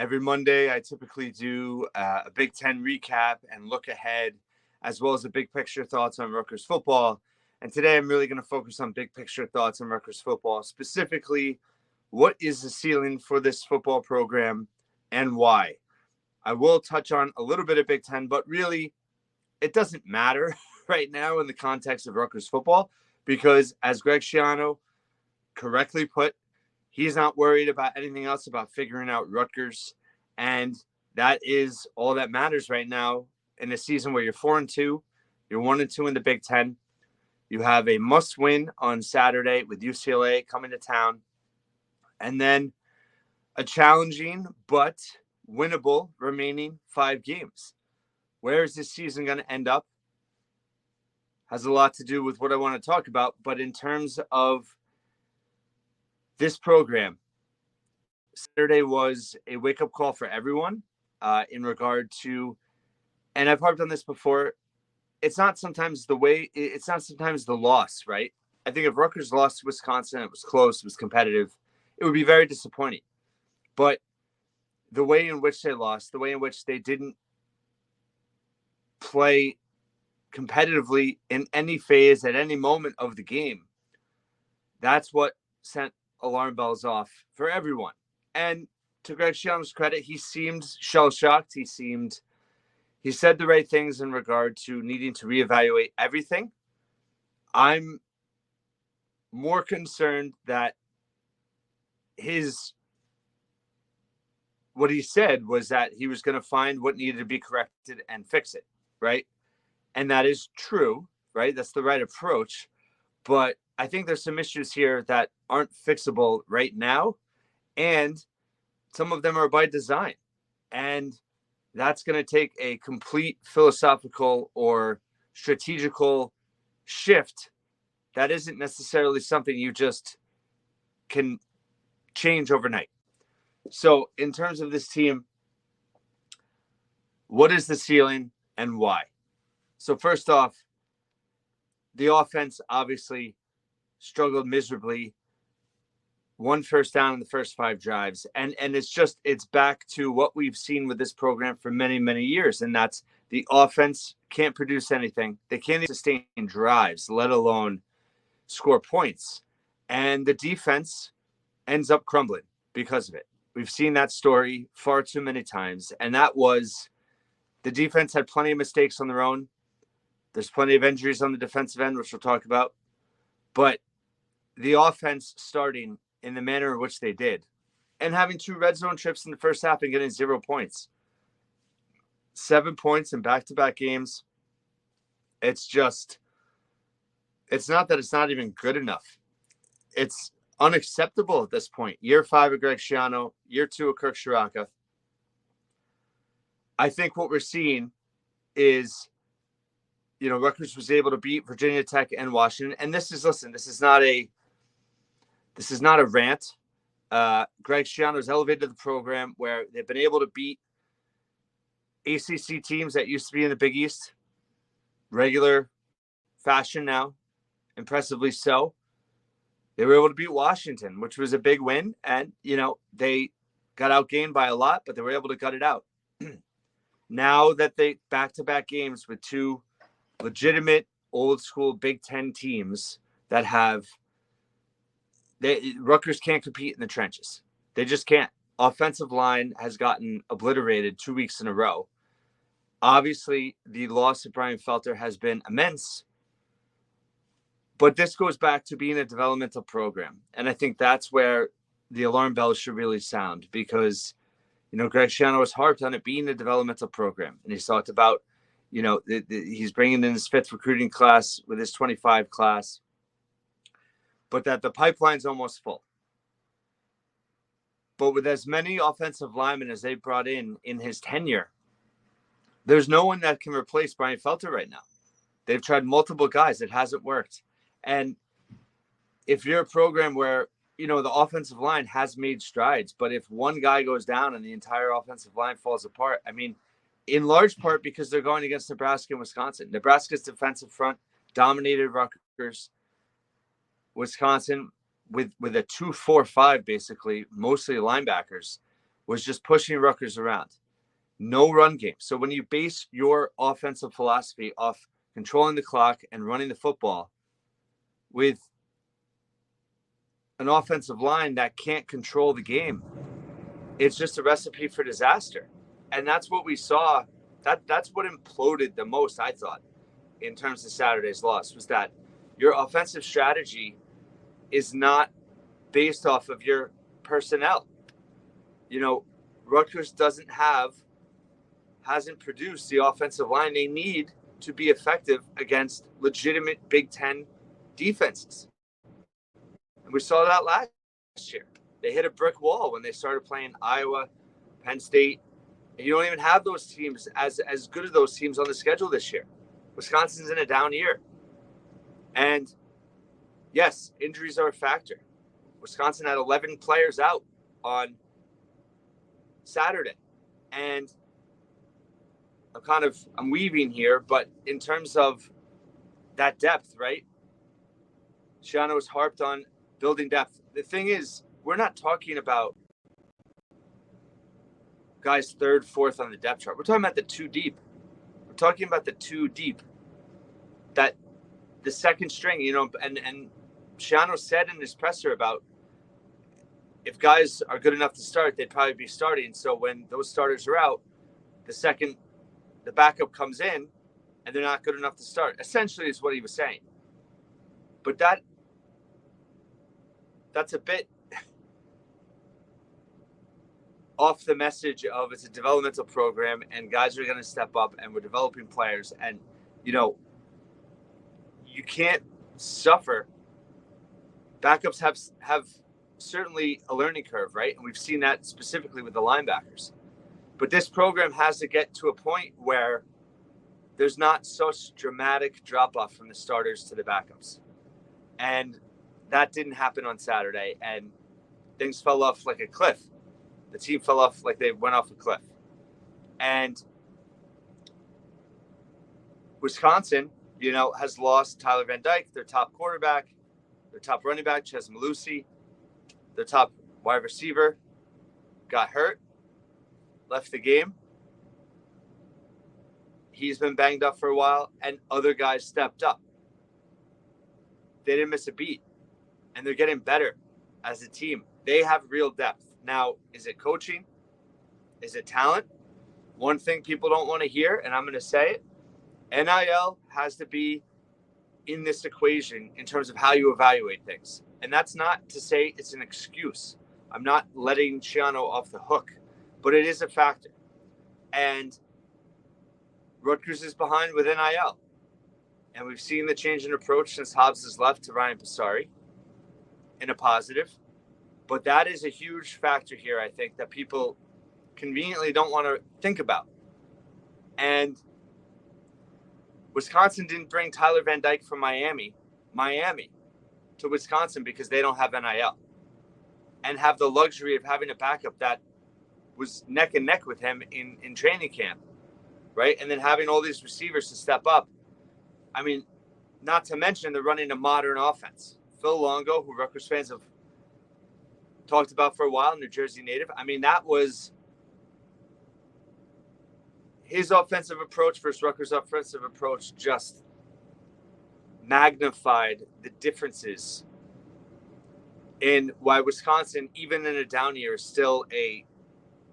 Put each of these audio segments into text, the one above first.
Every Monday, I typically do a Big Ten recap and look ahead, as well as the big picture thoughts on Rutgers football. And today, I'm really going to focus on big picture thoughts on Rutgers football, specifically what is the ceiling for this football program and why. I will touch on a little bit of Big Ten, but really, it doesn't matter right now in the context of Rutgers football because, as Greg Schiano correctly put, he's not worried about anything else about figuring out Rutgers. And that is all that matters right now in a season where you're 4-2, you're 1-2 in the Big Ten. You have a must win on Saturday with UCLA coming to town. And then a challenging but winnable remaining 5 games. Where is this season going to end up? Has a lot to do with what I want to talk about. But in terms of this program, Saturday was a wake-up call for everyone in regard to, and I've harped on this before, it's not sometimes the loss, right? I think if Rutgers lost to Wisconsin, it was close, it was competitive, it would be very disappointing. But the way in which they lost, the way in which they didn't play competitively in any phase at any moment of the game, that's what sent alarm bells off for everyone. And to Greg Schiano's credit, he seemed shell-shocked. He said the right things in regard to needing to reevaluate everything. I'm more concerned that what he said was that he was going to find what needed to be corrected and fix it, right? And that is true, right? That's the right approach. But I think there's some issues here that aren't fixable right now. And some of them are by design. And that's going to take a complete philosophical or strategical shift that isn't necessarily something you just can change overnight. So in terms of this team, what is the ceiling and why? So first off, the offense obviously struggled miserably. 1 first down in the first 5 drives. And it's back to what we've seen with this program for many, many years. And that's the offense can't produce anything. They can't even sustain drives, let alone score points. And the defense ends up crumbling because of it. We've seen that story far too many times. And that was the defense had plenty of mistakes on their own. There's plenty of injuries on the defensive end, which we'll talk about. But the offense starting in the manner in which they did and having 2 red zone trips in the first half and getting 0 points, 7 points in back-to-back games. It's not that it's not even good enough. It's unacceptable at this point. Year 5 of Greg Schiano, year 2 of Kirk Shiraka. I think what we're seeing is, Rutgers was able to beat Virginia Tech and Washington. And this is not a rant. Greg Schiano has elevated the program where they've been able to beat ACC teams that used to be in the Big East, regular fashion now, impressively so. They were able to beat Washington, which was a big win. And, they got outgained by a lot, but they were able to gut it out. Now that they back-to-back games with 2 legitimate old school Big Ten teams that Rutgers can't compete in the trenches. They just can't. Offensive line has gotten obliterated 2 weeks in a row. Obviously, the loss of Brian Felter has been immense. But this goes back to being a developmental program. And I think that's where the alarm bells should really sound because, Greg Schiano has harped on it being a developmental program. And he's talked about, he's bringing in his 5th recruiting class with his 25 class, but that the pipeline's almost full. But with as many offensive linemen as they brought in his tenure, there's no one that can replace Brian Felter right now. They've tried multiple guys. It hasn't worked. And if you're a program where, the offensive line has made strides, but if one guy goes down and the entire offensive line falls apart, in large part because they're going against Nebraska and Wisconsin. Nebraska's defensive front dominated Rutgers. Wisconsin with a 2-4-5, basically, mostly linebackers, was just pushing Rutgers around. No run game. So when you base your offensive philosophy off controlling the clock and running the football with an offensive line that can't control the game, it's just a recipe for disaster. And that's what we saw. That's what imploded the most, I thought, in terms of Saturday's loss, was that your offensive strategy is not based off of your personnel. Rutgers hasn't produced the offensive line they need to be effective against legitimate Big Ten defenses. And we saw that last year. They hit a brick wall when they started playing Iowa, Penn State. And you don't even have those teams as good as those teams on the schedule this year. Wisconsin's in a down year. And yes, injuries are a factor. Wisconsin had 11 players out on Saturday. And I'm weaving here, but in terms of that depth, right? Schiano has harped on building depth. The thing is, we're not talking about guys third, fourth on the depth chart. We're talking about the two deep. We're talking about the two deep. That the second string, and Schiano said in his presser about if guys are good enough to start, they'd probably be starting. So when those starters are out, the backup comes in and they're not good enough to start. Essentially is what he was saying. But that's a bit off the message of it's a developmental program and guys are going to step up and we're developing players. And, you can't suffer. Backups have certainly a learning curve, right? And we've seen that specifically with the linebackers. But this program has to get to a point where there's not such dramatic drop-off from the starters to the backups. And that didn't happen on Saturday, and things fell off like a cliff. The team fell off like they went off a cliff. And Wisconsin, has lost Tyler Van Dyke, their top quarterback, their top running back, Ches Malusi, their top wide receiver, got hurt, left the game. He's been banged up for a while, and other guys stepped up. They didn't miss a beat, and they're getting better as a team. They have real depth. Now, is it coaching? Is it talent? One thing people don't want to hear, and I'm going to say it, NIL has to be in this equation in terms of how you evaluate things. And that's not to say it's an excuse. I'm not letting Schiano off the hook, but it is a factor. And Rutgers is behind with NIL. And we've seen the change in approach since Hobbs has left to Ryan Passari in a positive. But that is a huge factor here, I think, that people conveniently don't want to think about. And Wisconsin didn't bring Tyler Van Dyke from Miami to Wisconsin because they don't have NIL and have the luxury of having a backup that was neck and neck with him in training camp, right? And then having all these receivers to step up. I mean, not to mention they're running a modern offense. Phil Longo, who Rutgers fans have talked about for a while, New Jersey native. I mean, that was his offensive approach versus Rutgers' offensive approach just magnified the differences in why Wisconsin, even in a down year, is still a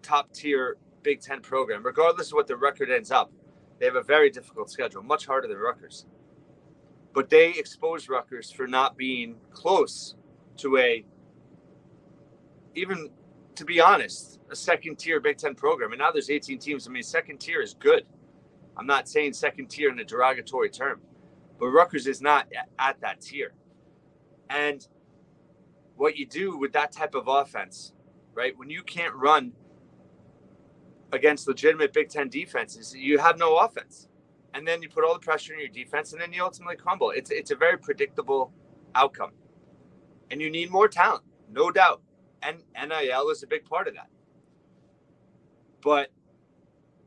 top-tier Big Ten program. Regardless of what the record ends up, they have a very difficult schedule, much harder than Rutgers. But they exposed Rutgers for not being close to even to be honest, a second-tier Big Ten program. And now there's 18 teams. I mean, second tier is good. I'm not saying second tier in a derogatory term. But Rutgers is not at that tier. And what you do with that type of offense, right, when you can't run against legitimate Big Ten defenses, you have no offense. And then you put all the pressure on your defense, and then you ultimately crumble. It's a very predictable outcome. And you need more talent, no doubt. And NIL is a big part of that. But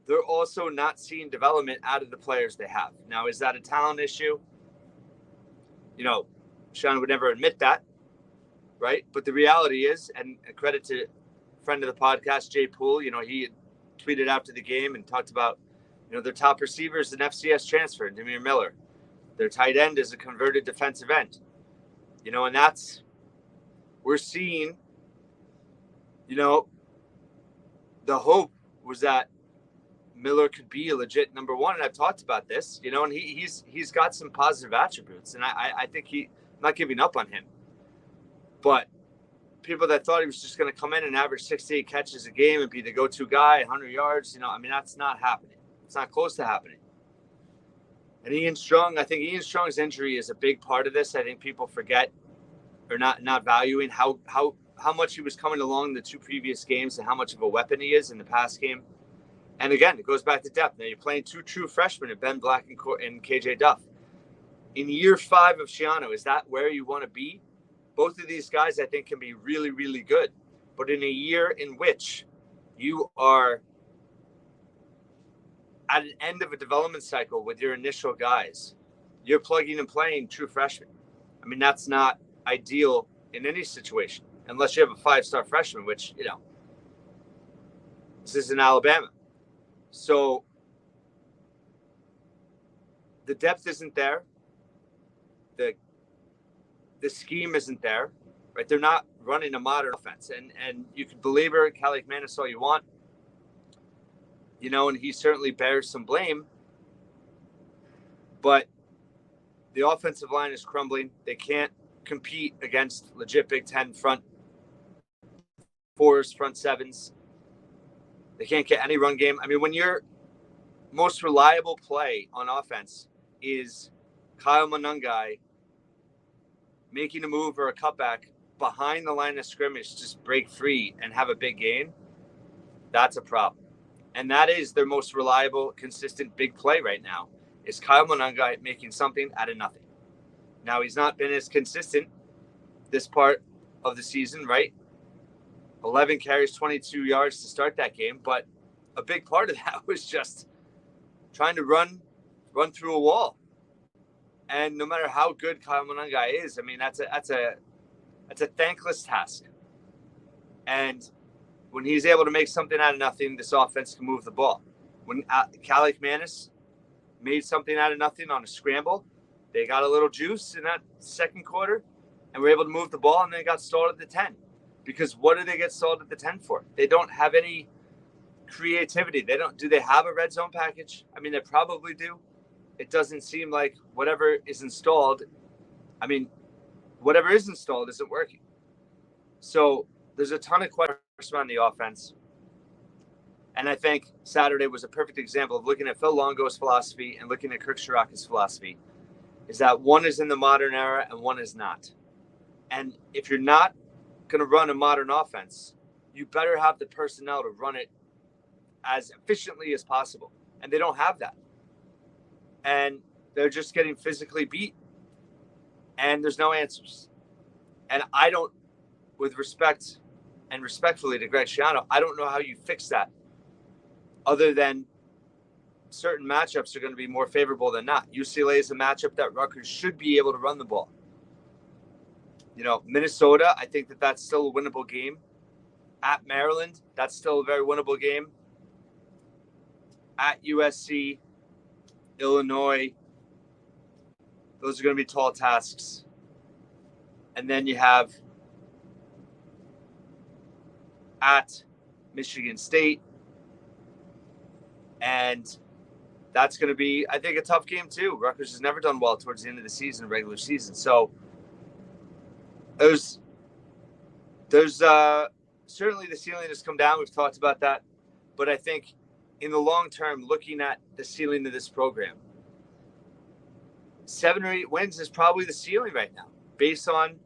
they're also not seeing development out of the players they have. Now, is that a talent issue? Sean would never admit that, right? But the reality is, and credit to friend of the podcast, Jay Poole, he had tweeted after the game and talked about, their top receiver is an FCS transfer, Demir Miller. Their tight end is a converted defensive end. And we're seeing, the hope was that Miller could be a legit number one, and I've talked about this, and he's got some positive attributes, and I think I'm not giving up on him. But people that thought he was just going to come in and average 6 to 8 catches a game and be the go-to guy, 100 yards, that's not happening. It's not close to happening. And I think Ian Strong's injury is a big part of this. I think people forget or not valuing how much he was coming along the 2 previous games and how much of a weapon he is in the past game. And again, it goes back to depth. Now you're playing 2 true freshmen, Ben Black and KJ Duff. In year 5 of Schiano, is that where you want to be? Both of these guys, I think, can be really, really good. But in a year in which you are at an end of a development cycle with your initial guys, you're plugging and playing true freshmen. That's not ideal in any situation, unless you have a 5-star freshman, which, this is in Alabama. So the depth isn't there. The scheme isn't there, right? They're not running a modern offense. And you can belabor Cali McManus all you want, and he certainly bears some blame. But the offensive line is crumbling. They can't compete against legit Big Ten front 4s, front 7s. They can't get any run game. When your most reliable play on offense is Kyle Monangai making a move or a cutback behind the line of scrimmage, just break free and have a big gain, that's a problem. And that is their most reliable, consistent big play right now, is Kyle Monangai making something out of nothing. Now, he's not been as consistent this part of the season, right? 11 carries, 22 yards to start that game. But a big part of that was just trying to run through a wall. And no matter how good Kyle Monangai is, that's a thankless task. And when he's able to make something out of nothing, this offense can move the ball. When Cali McManus made something out of nothing on a scramble, they got a little juice in that second quarter and were able to move the ball, and then got stalled at the 10. Because what do they get stalled at the 10 for? They don't have any creativity. Do they have a red zone package? They probably do. It doesn't seem like whatever is installed isn't working. So there's a ton of questions on the offense. And I think Saturday was a perfect example of looking at Phil Longo's philosophy and looking at Kirk Ciarrocca's philosophy, is that one is in the modern era and one is not. And if you're not going to run a modern offense, you better have the personnel to run it as efficiently as possible. And they don't have that. And they're just getting physically beat. And there's no answers. And I don't, with respect and respectfully to Greg Schiano, I don't know how you fix that other than certain matchups are going to be more favorable than not. UCLA is a matchup that Rutgers should be able to run the ball. Minnesota, I think that's still a winnable game. At Maryland, that's still a very winnable game. At USC, Illinois, those are going to be tall tasks. And then you have at Michigan State. And that's going to be, I think, a tough game too. Rutgers has never done well towards the end of the season, regular season. So there's certainly the ceiling has come down. We've talked about that. But I think in the long term, looking at the ceiling of this program, 7 or 8 wins is probably the ceiling right now, based on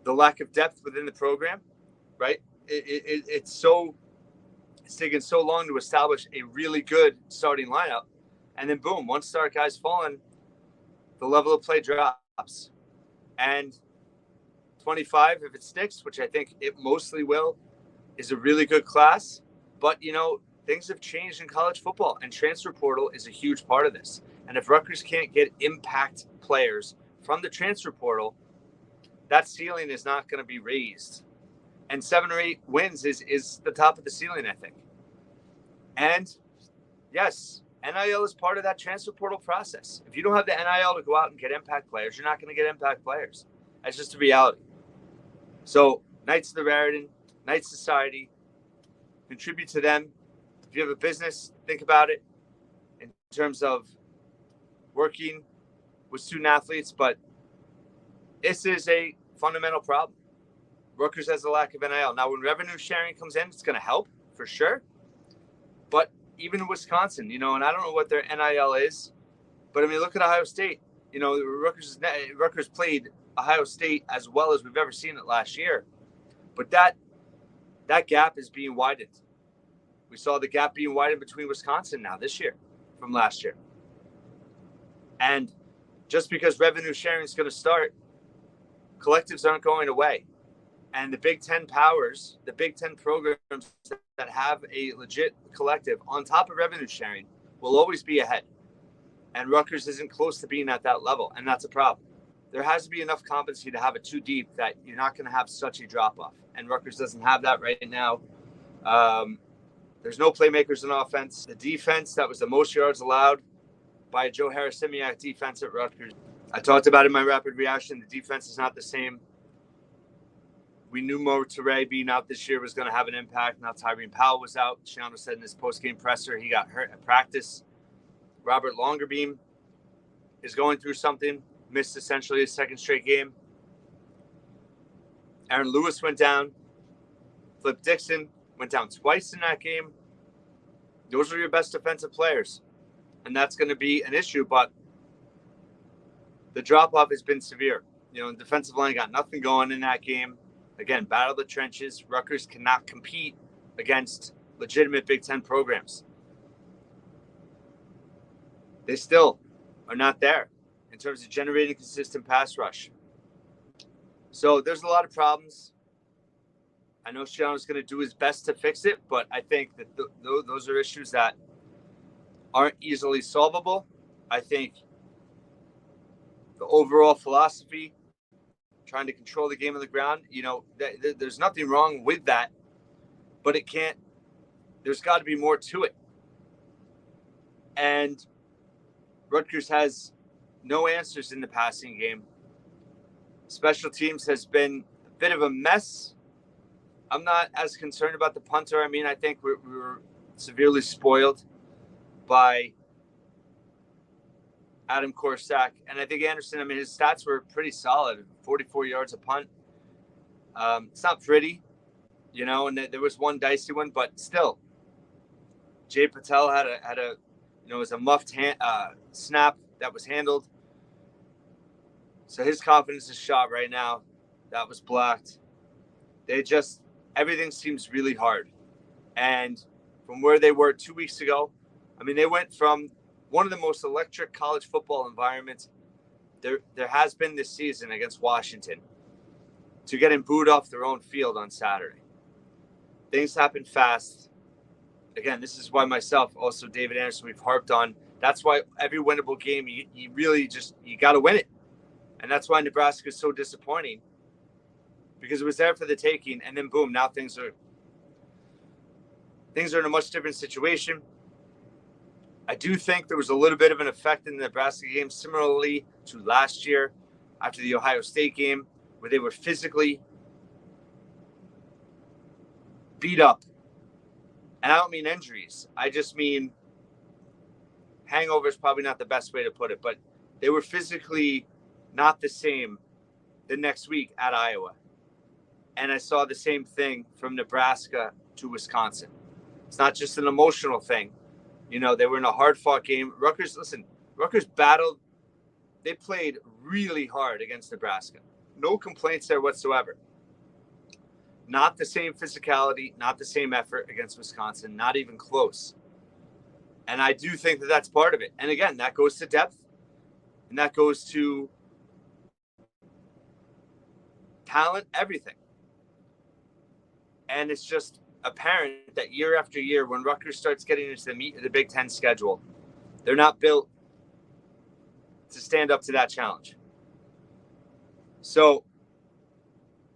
the lack of depth within the program, right? It's taken so long to establish a really good starting lineup. And then boom, once start guys falling, the level of play drops. And 25, if it sticks, which I think it mostly will, is a really good class. But, things have changed in college football, and transfer portal is a huge part of this. And if Rutgers can't get impact players from the transfer portal, that ceiling is not going to be raised. And 7 or 8 wins is the top of the ceiling, I think. And yes, NIL is part of that transfer portal process. If you don't have the NIL to go out and get impact players, you're not going to get impact players. That's just a reality. So Knights of the Raritan, Knights Society, contribute to them. If you have a business, think about it in terms of working with student athletes. But this is a fundamental problem. Rutgers has a lack of NIL. Now, when revenue sharing comes in, it's going to help for sure. But even in Wisconsin, and I don't know what their NIL is, but I mean, look at Ohio State. Rutgers played Ohio State as well as we've ever seen it last year. But that gap is being widened. We saw the gap being widened between Wisconsin now this year from last year. And just because revenue sharing is going to start, collectives aren't going away. And the Big Ten powers, the Big Ten programs that have a legit collective on top of revenue sharing will always be ahead. And Rutgers isn't close to being at that level, and that's a problem. There has to be enough competency to have it too deep that you're not going to have such a drop-off. And Rutgers doesn't have that right now. There's no playmakers in offense. The defense, that was the most yards allowed by a Joe Harris-Simiak defense at Rutgers. I talked about in my rapid reaction, the defense is not the same. We knew Mo Toure being out this year was going to have an impact. Now Tyreen Powell was out. Schiano said in his post-game presser he got hurt at practice. Robert Longerbeam is going through something. Missed essentially his second straight game. Aaron Lewis went down. Flip Dixon went down twice in that game. Those are your best defensive players. And that's going to be an issue, but the drop-off has been severe. The defensive line got nothing going in that game. Again, battle the trenches. Rutgers cannot compete against legitimate Big Ten programs. They still are not there in terms of generating consistent pass rush. So there's a lot of problems. I know Schiano's going to do his best to fix it, but I think that those are issues that aren't easily solvable. I think the overall philosophy, trying to control the game on the ground, there's nothing wrong with that, but there's got to be more to it. And Rutgers has no answers in the passing game. Special teams has been a bit of a mess. I'm not as concerned about the punter. I mean, I think we were severely spoiled by Adam Korsak. And I think Anderson, his stats were pretty solid. 44 yards a punt. It's not pretty, and there was one dicey one, but still. Jay Patel had a it was a muffed snap that was handled. So his confidence is shot right now. That was blocked. Everything seems really hard. And from where they were 2 weeks ago, they went from one of the most electric college football environments there has been this season against Washington to getting booed off their own field on Saturday. Things happen fast. Again, this is why myself, also David Anderson, we've harped on. That's why every winnable game, you really you got to win it. And that's why Nebraska is so disappointing, because it was there for the taking, and then boom, now things are in a much different situation. I do think there was a little bit of an effect in the Nebraska game, similarly to last year after the Ohio State game, where they were physically beat up. And I don't mean injuries. I just mean hangover is probably not the best way to put it, but they were physically not the same the next week at Iowa. And I saw the same thing from Nebraska to Wisconsin. It's not just an emotional thing. They were in a hard-fought game. Rutgers battled. They played really hard against Nebraska. No complaints there whatsoever. Not the same physicality, not the same effort against Wisconsin, not even close. And I do think that that's part of it. And again, that goes to depth, and that goes to talent, everything. And it's just apparent that year after year, when Rutgers starts getting into the meat of the Big Ten schedule, they're not built to stand up to that challenge. So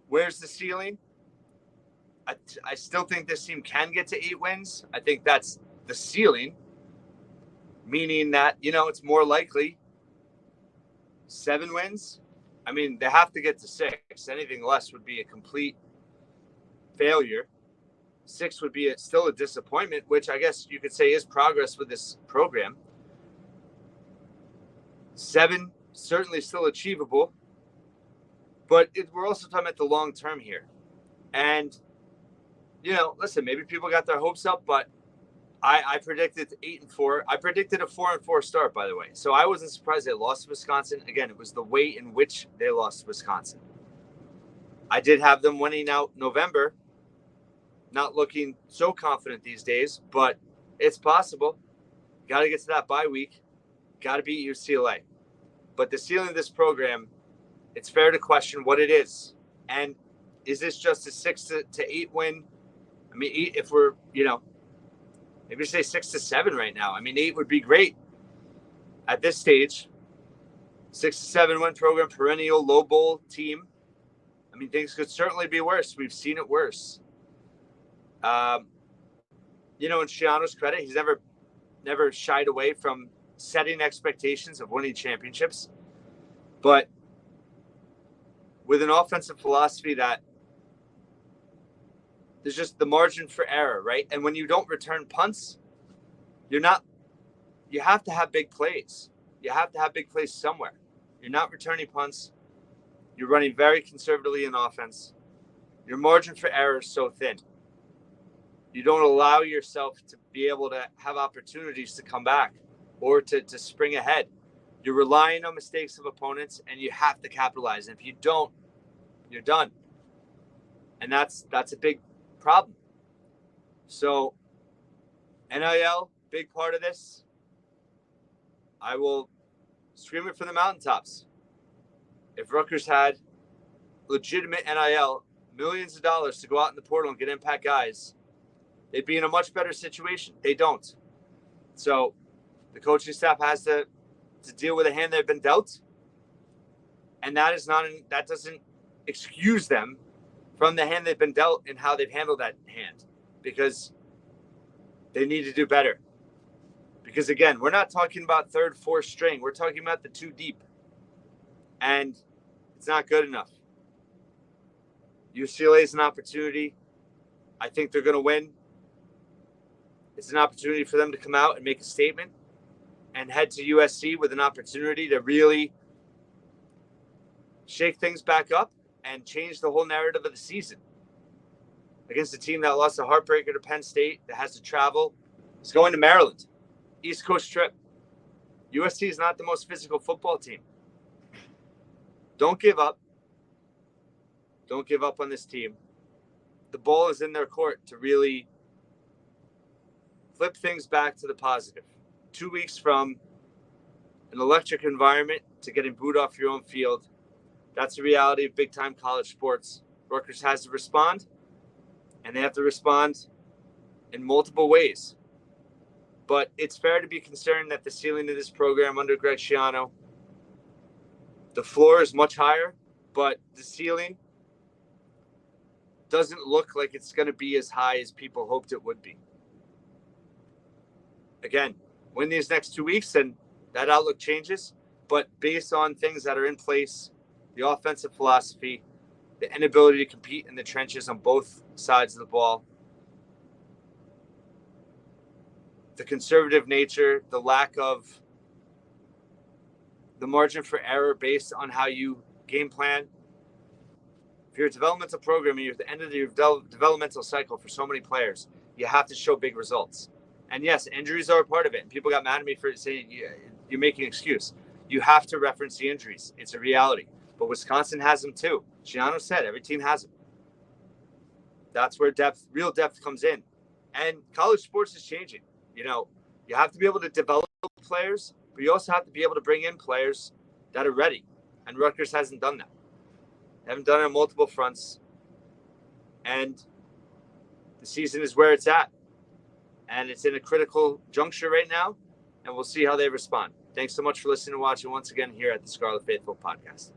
where's the ceiling? I still think this team can get to 8 wins. I think that's the ceiling, meaning that, it's more likely 7 wins. I mean, they have to get to 6. Anything less would be a complete failure. 6 would be still a disappointment, which I guess you could say is progress with this program. 7, certainly still achievable. But we're also talking about the long term here. And, listen, maybe people got their hopes up, but I predicted 8-4. I predicted a 4-4 start, by the way. So I wasn't surprised they lost to Wisconsin. Again, it was the way in which they lost to Wisconsin. I did have them winning out November. Not looking so confident these days, but it's possible. Got to get to that bye week. Got to beat UCLA. But the ceiling of this program, it's fair to question what it is. And is this just a 6 to 8 win? I mean, if we're, maybe say 6 to 7 right now. I mean, 8 would be great at this stage. 6 to 7 win program, perennial low bowl team. I mean, things could certainly be worse. We've seen it worse. In Schiano's credit, he's never shied away from setting expectations of winning championships. But with an offensive philosophy that there's just the margin for error, right? And when you don't return punts, you have to have big plays. You have to have big plays somewhere. You're not returning punts. You're running very conservatively in offense. Your margin for error is so thin. You don't allow yourself to be able to have opportunities to come back or to spring ahead. You're relying on mistakes of opponents, and you have to capitalize. And if you don't, you're done. And that's a big problem. So NIL, big part of this. I will scream it from the mountaintops. If Rutgers had legitimate NIL, millions of dollars to go out in the portal and get impact guys, they'd be in a much better situation. They don't. So the coaching staff has to deal with the hand they've been dealt. And that doesn't excuse them from the hand they've been dealt and how they've handled that hand, because they need to do better. Because again, we're not talking about third, fourth string. We're talking about the 2 deep. And it's not good enough. UCLA is an opportunity. I think they're going to win. It's an opportunity for them to come out and make a statement and head to USC with an opportunity to really shake things back up and change the whole narrative of the season. Against a team that lost a heartbreaker to Penn State, that has to travel. It's going to Maryland. East Coast trip. USC is not the most physical football team. Don't give up. Don't give up on this team. The ball is in their court to really flip things back to the positive. 2 weeks from an electric environment to getting booed off your own field. That's the reality of big-time college sports. Rutgers has to respond, and they have to respond in multiple ways. But it's fair to be concerned that the ceiling of this program under Greg Schiano, the floor is much higher, but the ceiling doesn't look like it's going to be as high as people hoped it would be. Again, win these next 2 weeks and that outlook changes, but based on things that are in place, the offensive philosophy, the inability to compete in the trenches on both sides of the ball, the conservative nature, the lack of the margin for error based on how you game plan. If you're a developmental program and you're at the end of your developmental cycle for so many players, you have to show big results. And yes, injuries are a part of it. And people got mad at me for saying you're making an excuse. You have to reference the injuries. It's a reality. But Wisconsin has them too. Schiano said every team has them. That's where real depth comes in. And college sports is changing. You have to be able to develop players, but you also have to be able to bring in players that are ready. And Rutgers hasn't done that. They haven't done it on multiple fronts. And the season is where it's at. And it's in a critical juncture right now. And we'll see how they respond. Thanks so much for listening and watching once again here at the Scarlet Faithful Podcast.